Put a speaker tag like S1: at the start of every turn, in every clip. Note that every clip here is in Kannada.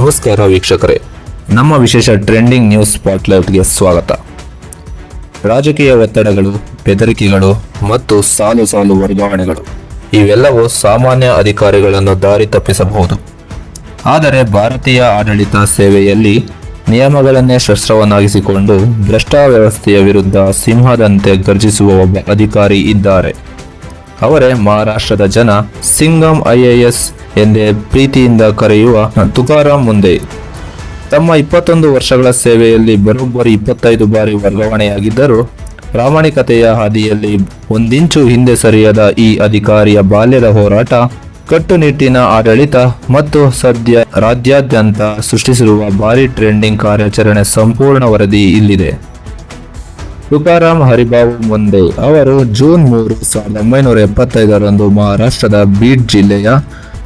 S1: ನಮಸ್ಕಾರ ವೀಕ್ಷಕರೇ, ನಮ್ಮ ವಿಶೇಷ ಟ್ರೆಂಡಿಂಗ್ ನ್ಯೂಸ್ ಸ್ಪಾಟ್ಲೈಟ್ಗೆ ಸ್ವಾಗತ. ರಾಜಕೀಯ ಒತ್ತಡಗಳು, ಬೆದರಿಕೆಗಳು ಮತ್ತು ಸಾಲು ಸಾಲು ವರ್ಗಾವಣೆಗಳು ಇವೆಲ್ಲವೂ ಸಾಮಾನ್ಯ ಅಧಿಕಾರಿಗಳನ್ನು ದಾರಿ ತಪ್ಪಿಸಬಹುದು. ಆದರೆ ಭಾರತೀಯ ಆಡಳಿತ ಸೇವೆಯಲ್ಲಿ ನಿಯಮಗಳನ್ನೇ ಶಸ್ತ್ರವನ್ನಾಗಿಸಿಕೊಂಡು ಭ್ರಷ್ಟ ವ್ಯವಸ್ಥೆಯ ವಿರುದ್ಧ ಸಿಂಹದಂತೆ ಗರ್ಜಿಸುವ ಒಬ್ಬ ಅಧಿಕಾರಿ ಇದ್ದಾರೆ. ಅವರೇ ಮಹಾರಾಷ್ಟ್ರದ ಜನ ಸಿಂಗಂ IAS ಎಂದೇ ಪ್ರೀತಿಯಿಂದ ಕರೆಯುವ ತುಕಾರಾಮ್ ಮುಂಡೆ. ತಮ್ಮ 21 ವರ್ಷಗಳ ಸೇವೆಯಲ್ಲಿ ಬರೋಬ್ಬರಿ 25 ಬಾರಿ ವರ್ಗಾವಣೆಯಾಗಿದ್ದರೂ ಪ್ರಾಮಾಣಿಕತೆಯ ಹಾದಿಯಲ್ಲಿ ಒಂದಿಂಚು ಹಿಂದೆ ಸರಿಯದ ಈ ಅಧಿಕಾರಿಯ ಬಾಲ್ಯದ ಹೋರಾಟ, ಕಟ್ಟುನಿಟ್ಟಿನ ಆಡಳಿತ ಮತ್ತು ಸದ್ಯ ರಾಜ್ಯಾದ್ಯಂತ ಸೃಷ್ಟಿಸಿರುವ ಭಾರಿ ಟ್ರೆಂಡಿಂಗ್ ಕಾರ್ಯಾಚರಣೆ ಸಂಪೂರ್ಣ ವರದಿ ಇಲ್ಲಿದೆ. ತುಕಾರಾಮ್ ಹರಿಭಾವು ಮುಂಡೆ ಅವರು ಜೂನ್ 3, 1975ರಂದು ಮಹಾರಾಷ್ಟ್ರದ ಬೀಡ್ ಜಿಲ್ಲೆಯ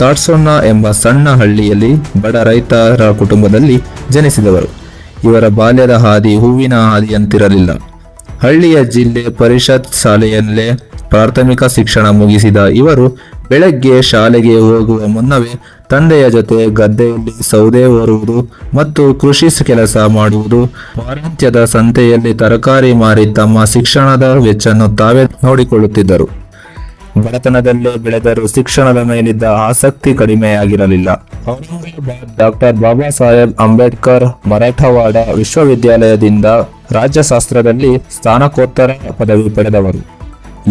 S1: ತಾಟ್ಸೋನ್ನ ಎಂಬ ಸಣ್ಣ ಹಳ್ಳಿಯಲ್ಲಿ ಬಡ ರೈತರ ಕುಟುಂಬದಲ್ಲಿ ಜನಿಸಿದವರು. ಇವರ ಬಾಲ್ಯದ ಹಾದಿ ಹೂವಿನ ಹಾದಿಯಂತಿರಲಿಲ್ಲ. ಹಳ್ಳಿಯ ಜಿಲ್ಲೆ ಪರಿಷತ್ ಶಾಲೆಯಲ್ಲೇ ಪ್ರಾಥಮಿಕ ಶಿಕ್ಷಣ ಮುಗಿಸಿದ ಇವರು ಬೆಳಗ್ಗೆ ಶಾಲೆಗೆ ಹೋಗುವ ಮುನ್ನವೇ ತಂದೆಯ ಜೊತೆ ಗದ್ದೆಯಲ್ಲಿ ಸೌದೆ ಹೊರುವುದು ಮತ್ತು ಕೃಷಿ ಕೆಲಸ ಮಾಡುವುದು, ವಾರಾಂತ್ಯದ ಸಂತೆಯಲ್ಲಿ ತರಕಾರಿ ಮಾರಿ ತಮ್ಮ ಶಿಕ್ಷಣದ ವೆಚ್ಚವನ್ನು ತಾವೇ ನೋಡಿಕೊಳ್ಳುತ್ತಿದ್ದರು. ಬಡತನದಲ್ಲೇ ಬೆಳೆದರೂ ಶಿಕ್ಷಣದ ಮೇಲಿದ್ದ ಆಸಕ್ತಿ ಕಡಿಮೆಯಾಗಿರಲಿಲ್ಲ. ಔರಂಗಾಬಾದ್ ಡಾಕ್ಟರ್ ಬಾಬಾ ಸಾಹೇಬ್ ಅಂಬೇಡ್ಕರ್ ಮರಾಠವಾಡ ವಿಶ್ವವಿದ್ಯಾಲಯದಿಂದ ರಾಜ್ಯಶಾಸ್ತ್ರದಲ್ಲಿ ಸ್ನಾತಕೋತ್ತರ ಪದವಿ ಪಡೆದವರು.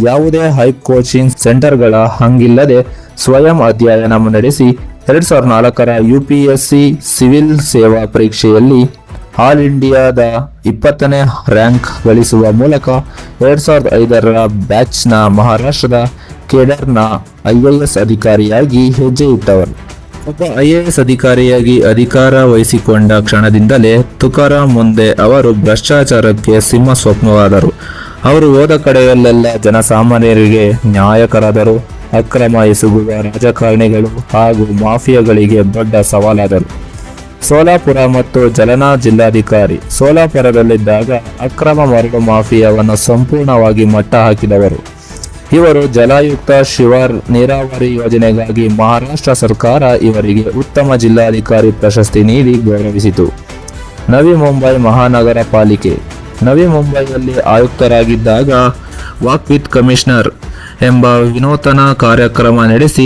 S1: ಯಾವುದೇ ಹೈ ಕೋಚಿಂಗ್ ಸೆಂಟರ್ಗಳ ಹಂಗಿಲ್ಲದೆ ಸ್ವಯಂ ಅಧ್ಯಯನ ನಡೆಸಿ 2004ರ UPSC ಸಿವಿಲ್ ಸೇವಾ ಪರೀಕ್ಷೆಯಲ್ಲಿ ಆಲ್ ಇಂಡಿಯಾದ 20ನೇ ರ್ಯಾಂಕ್ ಗಳಿಸುವ ಮೂಲಕ 2005ರ ಬ್ಯಾಚ್ನ ಮಹಾರಾಷ್ಟ್ರದ ಕೇಡರ್ನ IAS ಅಧಿಕಾರಿಯಾಗಿ ಹೆಜ್ಜೆ ಇಟ್ಟವರು. ಒಬ್ಬ IAS ಅಧಿಕಾರಿಯಾಗಿ ಅಧಿಕಾರ ವಹಿಸಿಕೊಂಡ ಕ್ಷಣದಿಂದಲೇ ತುಕಾರಾಮ್ ಮುಂಡೆ ಅವರು ಭ್ರಷ್ಟಾಚಾರಕ್ಕೆ ಸಿಂಹ ಸ್ವಪ್ನವಾದರು. ಅವರು ಹೋದ ಕಡೆಯಲ್ಲೆಲ್ಲ ಜನಸಾಮಾನ್ಯರಿಗೆ ನ್ಯಾಯಕರಾದರು. ಅಕ್ರಮ ಎಸಗುವ ರಾಜಕಾರಣಿಗಳು ಹಾಗೂ ಮಾಫಿಯಾಗಳಿಗೆ ದೊಡ್ಡ ಸವಾಲಾದರು. ಸೋಲಾಪುರ ಮತ್ತು ಜಲನಾ ಜಿಲ್ಲಾಧಿಕಾರಿ ಸೋಲಾಪುರದಲ್ಲಿದ್ದಾಗ ಅಕ್ರಮ ಮರಳು ಮಾಫಿಯಾವನ್ನು ಸಂಪೂರ್ಣವಾಗಿ ಮಟ್ಟ ಹಾಕಿದವರು. ಇವರು ಜಲಾಯುಕ್ತ ಶಿವಾರ್ ನೀರಾವರಿ ಯೋಜನೆಗಾಗಿ ಮಹಾರಾಷ್ಟ್ರ ಸರ್ಕಾರ ಇವರಿಗೆ ಉತ್ತಮ ಜಿಲ್ಲಾಧಿಕಾರಿ ಪ್ರಶಸ್ತಿ ನೀಡಿ ಗೌರವಿಸಿತು. ನವಿ ಮುಂಬೈ ಮಹಾನಗರ ಪಾಲಿಕೆ ನವಿ ಮುಂಬೈಯಲ್ಲಿ ಆಯುಕ್ತರಾಗಿದ್ದಾಗ ವಾಕ್ ವಿತ್ ಕಮಿಷನರ್ ಎಂಬ ವಿನೂತನ ಕಾರ್ಯಕ್ರಮ ನಡೆಸಿ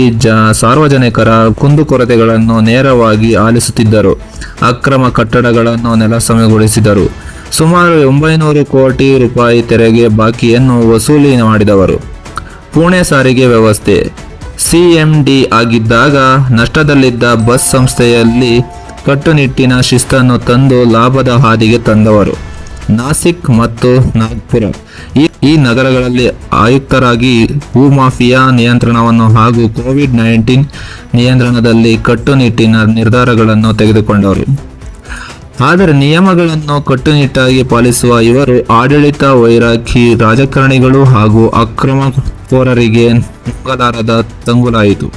S1: ಸಾರ್ವಜನಿಕರ ಕುಂದುಕೊರತೆಗಳನ್ನು ನೇರವಾಗಿ ಆಲಿಸುತ್ತಿದ್ದರು. ಅಕ್ರಮ ಕಟ್ಟಡಗಳನ್ನು ನೆಲಸಮಗೊಳಿಸಿದರು. ಸುಮಾರು 900 ಕೋಟಿ ರೂಪಾಯಿ ತೆರಿಗೆ ಬಾಕಿಯನ್ನು ವಸೂಲಿ ಮಾಡಿದವರು. ಪುಣೆ ಸಾರಿಗೆ ವ್ಯವಸ್ಥೆ CMD ಆಗಿದ್ದಾಗ ನಷ್ಟದಲ್ಲಿದ್ದ ಬಸ್ ಸಂಸ್ಥೆಯಲ್ಲಿ ಕಟ್ಟುನಿಟ್ಟಿನ ಶಿಸ್ತನ್ನು ತಂದು ಲಾಭದ ಹಾದಿಗೆ ತಂದವರು. ನಾಸಿಕ್ ಮತ್ತು ನಾಗ್ಪುರ ಈ ನಗರಗಳಲ್ಲಿ ಆಯುಕ್ತರಾಗಿ ಭೂಮಾಫಿಯಾ ನಿಯಂತ್ರಣವನ್ನು ಹಾಗೂ COVID-19 ನಿಯಂತ್ರಣದಲ್ಲಿ ಕಟ್ಟುನಿಟ್ಟಿನ ನಿರ್ಧಾರಗಳನ್ನು ತೆಗೆದುಕೊಂಡವರು. ಆದರೆ ನಿಯಮಗಳನ್ನು ಕಟ್ಟುನಿಟ್ಟಾಗಿ ಪಾಲಿಸುವ ಇವರು ಆಡಳಿತ ವೈರಾಗ್ಯ ರಾಜಕಾರಣಿಗಳು ಹಾಗೂ ಅಕ್ರಮಕೋರರಿಗೆ ನುಂಗಲಾರದ ತಂಗುಲಾಯಿತು.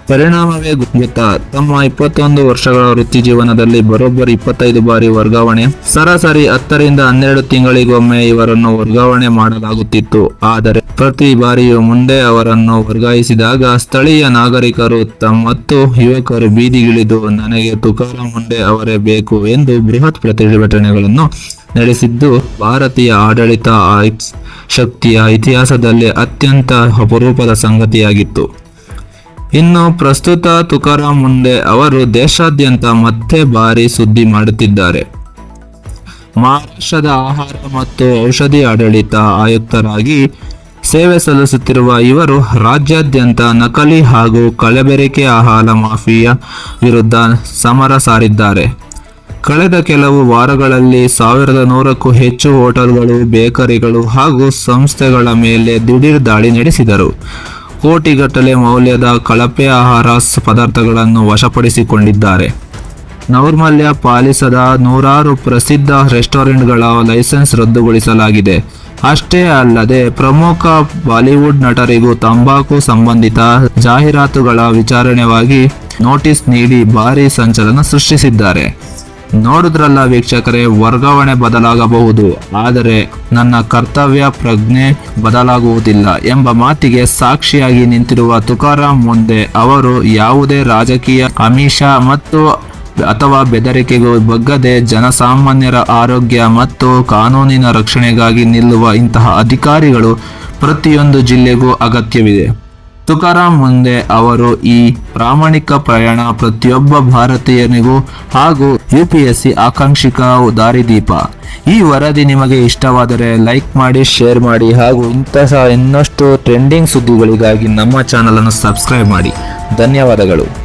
S1: ಪರಿಣಾಮವೇ ಗೊತ್ತಾ? ತಮ್ಮ 21 ವರ್ಷಗಳ ವೃತ್ತಿ ಜೀವನದಲ್ಲಿ ಬರೋಬ್ಬರಿ 25 ಬಾರಿ ವರ್ಗಾವಣೆ, ಸರಾಸರಿ 10 ರಿಂದ 12 ತಿಂಗಳಿಗೊಮ್ಮೆ ಇವರನ್ನು ವರ್ಗಾವಣೆ ಮಾಡಲಾಗುತ್ತಿತ್ತು. ಆದರೆ ಪ್ರತಿ ಬಾರಿಯೂ ಮುಂದೆ ಅವರನ್ನು ವರ್ಗಾಯಿಸಿದಾಗ ಸ್ಥಳೀಯ ನಾಗರಿಕರು ಮತ್ತು ಯುವಕರು ಬೀದಿಗಿಳಿದು ನನಗೆ ತುಕಾರಾಮ್ ಮುಂಡೆ ಅವರೇ ಬೇಕು ಎಂದು ಬೃಹತ್ ಪ್ರತಿಭಟನೆಗಳನ್ನು ನಡೆಸಿದ್ದು ಭಾರತೀಯ ಆಡಳಿತ ಶಕ್ತಿಯ ಇತಿಹಾಸದಲ್ಲಿ ಅತ್ಯಂತ ಅಪರೂಪದ ಸಂಗತಿಯಾಗಿತ್ತು. ಇನ್ನು ಪ್ರಸ್ತುತ ತುಕಾರಾಮ್ ಮುಂಡೆ ಅವರು ದೇಶಾದ್ಯಂತ ಮತ್ತೆ ಭಾರಿ ಸುದ್ದಿ ಮಾಡುತ್ತಿದ್ದಾರೆ. ಮಹಾರಾಷ್ಟ್ರದ ಆಹಾರ ಮತ್ತು ಔಷಧಿ ಆಡಳಿತ ಆಯುಕ್ತರಾಗಿ ಸೇವೆ ಸಲ್ಲಿಸುತ್ತಿರುವ ಇವರು ರಾಜ್ಯಾದ್ಯಂತ ನಕಲಿ ಹಾಗೂ ಕಲಬೆರಕೆ ಆಹಾರ ಮಾಫಿಯಾ ವಿರುದ್ಧ ಸಮರ ಸಾರಿದ್ದಾರೆ. ಕಳೆದ ಕೆಲವು ವಾರಗಳಲ್ಲಿ 1100ಕ್ಕೂ ಹೆಚ್ಚು ಹೋಟೆಲ್ಗಳು, ಬೇಕರಿಗಳು ಹಾಗೂ ಸಂಸ್ಥೆಗಳ ಮೇಲೆ ದಿಢೀರ್ ದಾಳಿ ನಡೆಸಿದರು. ಕೋಟಿಗಟ್ಟಲೆ ಮೌಲ್ಯದ ಕಳಪೆ ಆಹಾರ ಪದಾರ್ಥಗಳನ್ನು ವಶಪಡಿಸಿಕೊಂಡಿದ್ದಾರೆ. ನೈರ್ಮಲ್ಯ ಪಾಲಿಸದ 100 ಪ್ರಸಿದ್ಧ ರೆಸ್ಟೋರೆಂಟ್ಗಳ ಲೈಸೆನ್ಸ್ ರದ್ದುಗೊಳಿಸಲಾಗಿದೆ. ಅಷ್ಟೇ ಅಲ್ಲದೆ ಪ್ರಮುಖ ಬಾಲಿವುಡ್ ನಟರಿಗೂ ತಂಬಾಕು ಸಂಬಂಧಿತ ಜಾಹೀರಾತುಗಳ ವಿಚಾರಣೆಗಾಗಿ ನೋಟಿಸ್ ನೀಡಿ ಭಾರೀ ಸಂಚಲನ ಸೃಷ್ಟಿಸಿದ್ದಾರೆ. ನೋಡಿದ್ರಲ್ಲ ವೀಕ್ಷಕರೇ, ವರ್ಗಾವಣೆ ಬದಲಾಗಬಹುದು, ಆದರೆ ನನ್ನ ಕರ್ತವ್ಯ ಪ್ರಜ್ಞೆ ಬದಲಾಗುವುದಿಲ್ಲ ಎಂಬ ಮಾತಿಗೆ ಸಾಕ್ಷಿಯಾಗಿ ನಿಂತಿರುವ ತುಕಾರಾಮ್ ಮುಂಡೆ ಅವರು ಯಾವುದೇ ರಾಜಕೀಯ ಆಮಿಷ ಮತ್ತು ಅಥವಾ ಬೆದರಿಕೆಗೂ ಬಗ್ಗದೆ ಜನಸಾಮಾನ್ಯರ ಆರೋಗ್ಯ ಮತ್ತು ಕಾನೂನಿನ ರಕ್ಷಣೆಗಾಗಿ ನಿಲ್ಲುವ ಇಂತಹ ಅಧಿಕಾರಿಗಳು ಪ್ರತಿಯೊಂದು ಜಿಲ್ಲೆಗೂ ಅಗತ್ಯವಿದೆ. ತುಕಾರಾಂ ಮುಂದೆ ಅವರು ಈ ಪ್ರಾಮಾಣಿಕ ಪ್ರಯಾಣ ಪ್ರತಿಯೊಬ್ಬ ಭಾರತೀಯನಿಗೂ ಹಾಗೂ UPSC ಆಕಾಂಕ್ಷಿಕ ದಾರಿದೀಪ. ಈ ವರದಿ ನಿಮಗೆ ಇಷ್ಟವಾದರೆ ಲೈಕ್ ಮಾಡಿ, ಶೇರ್ ಮಾಡಿ ಹಾಗೂ ಇಂತಹ ಇನ್ನಷ್ಟು ಟ್ರೆಂಡಿಂಗ್ ಸುದ್ದಿಗಳಿಗಾಗಿ ನಮ್ಮ ಚಾನಲ್ ಅನ್ನು ಸಬ್ಸ್ಕ್ರೈಬ್ ಮಾಡಿ. ಧನ್ಯವಾದಗಳು.